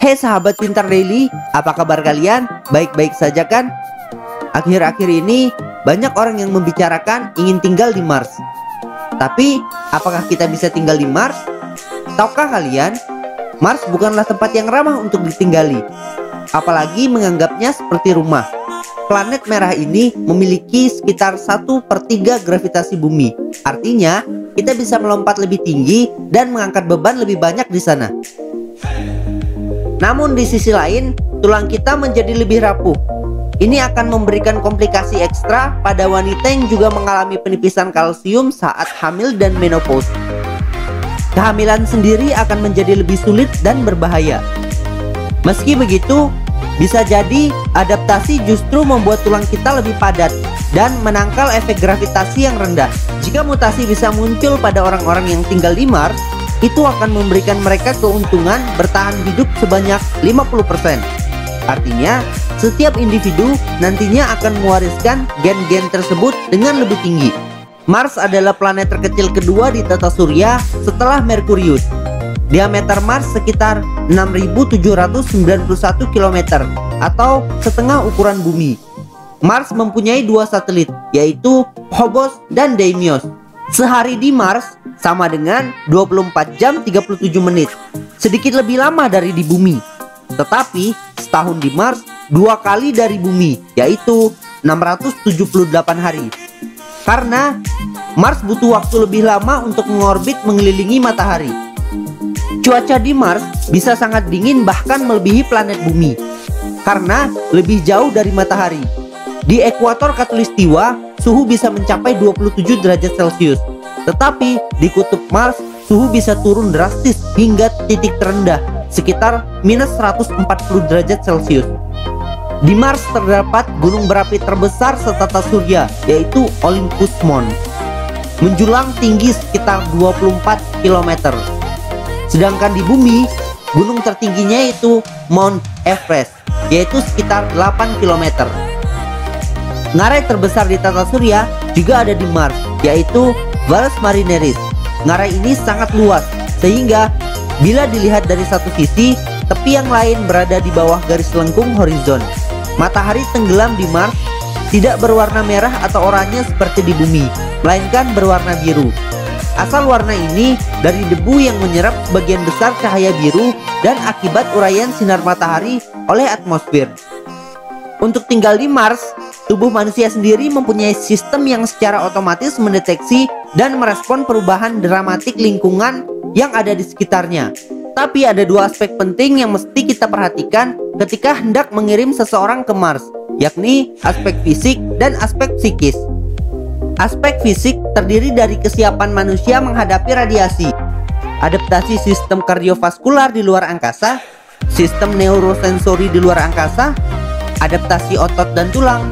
Hei sahabat pintar daily, apa kabar kalian? Baik-baik saja kan? Akhir-akhir ini banyak orang yang membicarakan ingin tinggal di Mars. Tapi apakah kita bisa tinggal di Mars? Tahukah kalian, Mars bukanlah tempat yang ramah untuk ditinggali, apalagi menganggapnya seperti rumah. Planet merah ini memiliki sekitar 1/3 gravitasi bumi. Artinya kita bisa melompat lebih tinggi dan mengangkat beban lebih banyak di sana. Namun di sisi lain, tulang kita menjadi lebih rapuh. Ini akan memberikan komplikasi ekstra pada wanita yang juga mengalami penipisan kalsium saat hamil dan menopause. Kehamilan sendiri akan menjadi lebih sulit dan berbahaya. Meski begitu, bisa jadi adaptasi justru membuat tulang kita lebih padat dan menangkal efek gravitasi yang rendah. Jika mutasi bisa muncul pada orang-orang yang tinggal di Mars, itu akan memberikan mereka keuntungan bertahan hidup sebanyak 50%. Artinya, setiap individu nantinya akan mewariskan gen-gen tersebut dengan lebih tinggi. Mars adalah planet terkecil kedua di tata surya setelah Merkurius. Diameter Mars sekitar 6.791 km atau setengah ukuran bumi. Mars mempunyai 2 satelit, yaitu Phobos dan Deimos. Sehari di Mars sama dengan 24 jam 37 menit, sedikit lebih lama dari di bumi. Tetapi setahun di Mars 2 kali dari bumi, yaitu 678 hari. Karena Mars butuh waktu lebih lama untuk mengorbit mengelilingi matahari. Cuaca di Mars bisa sangat dingin, bahkan melebihi planet bumi, karena lebih jauh dari matahari. Di ekuator khatulistiwa, suhu bisa mencapai 27 derajat Celcius. Tetapi di kutub Mars, suhu bisa turun drastis hingga titik terendah, sekitar minus 140 derajat Celcius. Di Mars terdapat gunung berapi terbesar setata surya, yaitu Olympus Mons, menjulang tinggi sekitar 24 km. Sedangkan di bumi, gunung tertingginya yaitu Mount Everest, yaitu sekitar 8 km. Ngarai terbesar di tata surya juga ada di Mars, yaitu Valles Marineris. Ngarai ini sangat luas, sehingga bila dilihat dari satu sisi, tepi yang lain berada di bawah garis lengkung horizon. Matahari tenggelam di Mars tidak berwarna merah atau oranye seperti di bumi, melainkan berwarna biru. Asal warna ini dari debu yang menyerap sebagian besar cahaya biru dan akibat uraian sinar matahari oleh atmosfer. Untuk tinggal di Mars, tubuh manusia sendiri mempunyai sistem yang secara otomatis mendeteksi dan merespon perubahan dramatik lingkungan yang ada di sekitarnya. Tapi ada 2 aspek penting yang mesti kita perhatikan ketika hendak mengirim seseorang ke Mars, yakni aspek fisik dan aspek psikis. Aspek fisik terdiri dari kesiapan manusia menghadapi radiasi, adaptasi sistem kardiovaskular di luar angkasa, sistem neurosensori di luar angkasa, adaptasi otot dan tulang,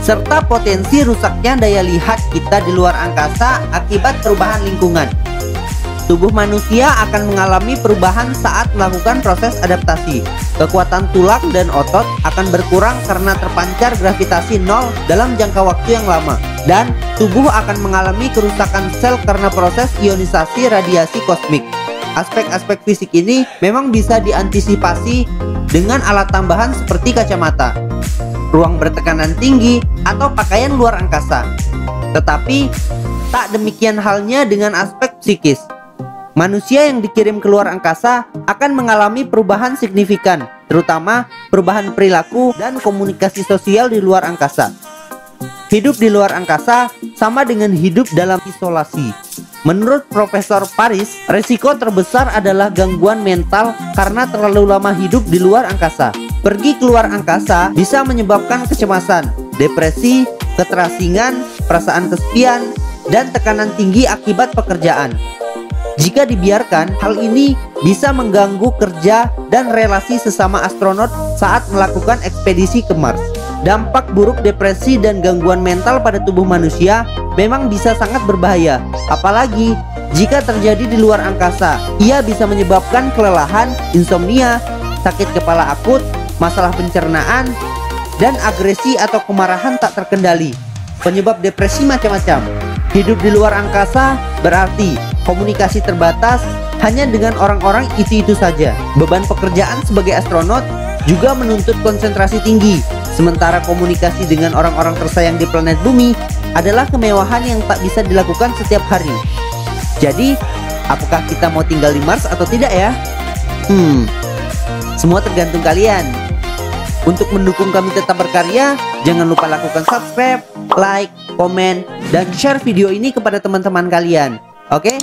serta potensi rusaknya daya lihat kita di luar angkasa akibat perubahan lingkungan. Tubuh manusia akan mengalami perubahan saat melakukan proses adaptasi. Kekuatan tulang dan otot akan berkurang karena terpancar gravitasi nol dalam jangka waktu yang lama. Dan tubuh akan mengalami kerusakan sel karena proses ionisasi radiasi kosmik. Aspek-aspek fisik ini memang bisa diantisipasi dengan alat tambahan seperti kacamata, ruang bertekanan tinggi, atau pakaian luar angkasa. Tetapi tak demikian halnya dengan aspek psikis. Manusia yang dikirim ke luar angkasa akan mengalami perubahan signifikan, terutama perubahan perilaku dan komunikasi sosial di luar angkasa. Hidup di luar angkasa sama dengan hidup dalam isolasi. Menurut Profesor Paris, risiko terbesar adalah gangguan mental karena terlalu lama hidup di luar angkasa. Pergi ke luar angkasa bisa menyebabkan kecemasan, depresi, keterasingan, perasaan kesepian, dan tekanan tinggi akibat pekerjaan. Jika dibiarkan, hal ini bisa mengganggu kerja dan relasi sesama astronot saat melakukan ekspedisi ke Mars. Dampak buruk depresi dan gangguan mental pada tubuh manusia memang bisa sangat berbahaya, apalagi jika terjadi di luar angkasa. Ia bisa menyebabkan kelelahan, insomnia, sakit kepala akut, masalah pencernaan, dan agresi atau kemarahan tak terkendali. Penyebab depresi macam-macam. Hidup di luar angkasa berarti komunikasi terbatas hanya dengan orang-orang itu saja. Beban pekerjaan sebagai astronot juga menuntut konsentrasi tinggi, sementara komunikasi dengan orang-orang tersayang di planet bumi adalah kemewahan yang tak bisa dilakukan setiap hari. Jadi, apakah kita mau tinggal di Mars atau tidak ya? Semua tergantung kalian. Untuk mendukung kami tetap berkarya, jangan lupa lakukan subscribe, like, komen, dan share video ini kepada teman-teman kalian. Oke?